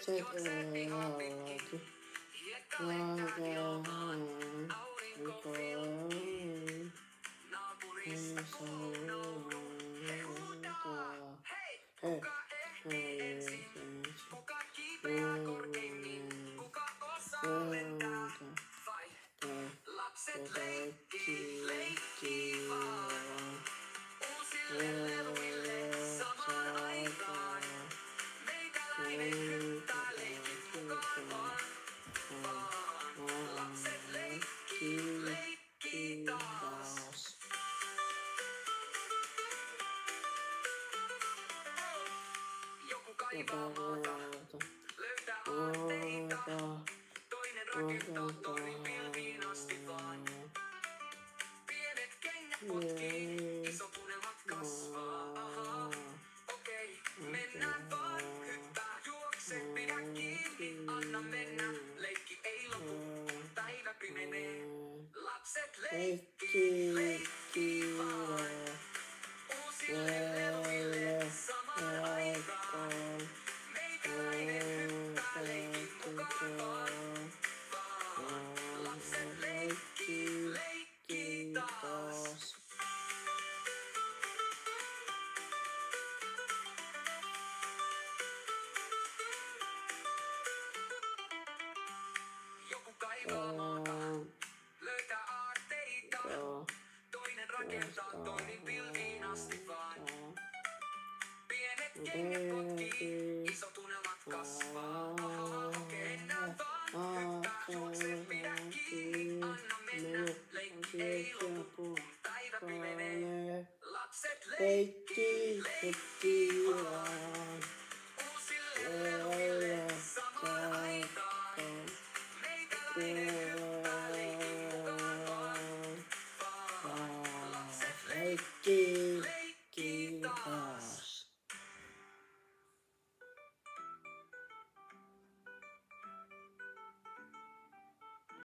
tekee Lapset leikkii vaan. Uusille leluille samaan aikaan. Meikäläinen hyppää leikit mukaan vaan. Lapset leikkii taas. Joku kaivaa maata, löytää aarteita. Toinen rakentaa torin pilviin asti vaan. Pienet kengät potkii, isot unelmat kasvaa. Aha, okei, mennään vaan. Hyppää, juokse, pidä kiinni. Anna mennä, leikki ei lopu. Päivä pimenee. Lapset leikkii vaan. Uusille leluille samaan aikaan. Meikäläinen hyppää leikin mukaan vaan. Lapset leikkii taas. Joku kaivaa maata, löytää aarteita. Toinen rakentaa torin pilviin asti vaan. Pienet kengät potkii, isot unelmat kasvaa. Aha, okei, mennään vaan. Hyppää, juokse, pidä kiinni. Anna mennä, leikki ei lopu. Päivä pimenee. Lapset leikkii vaan.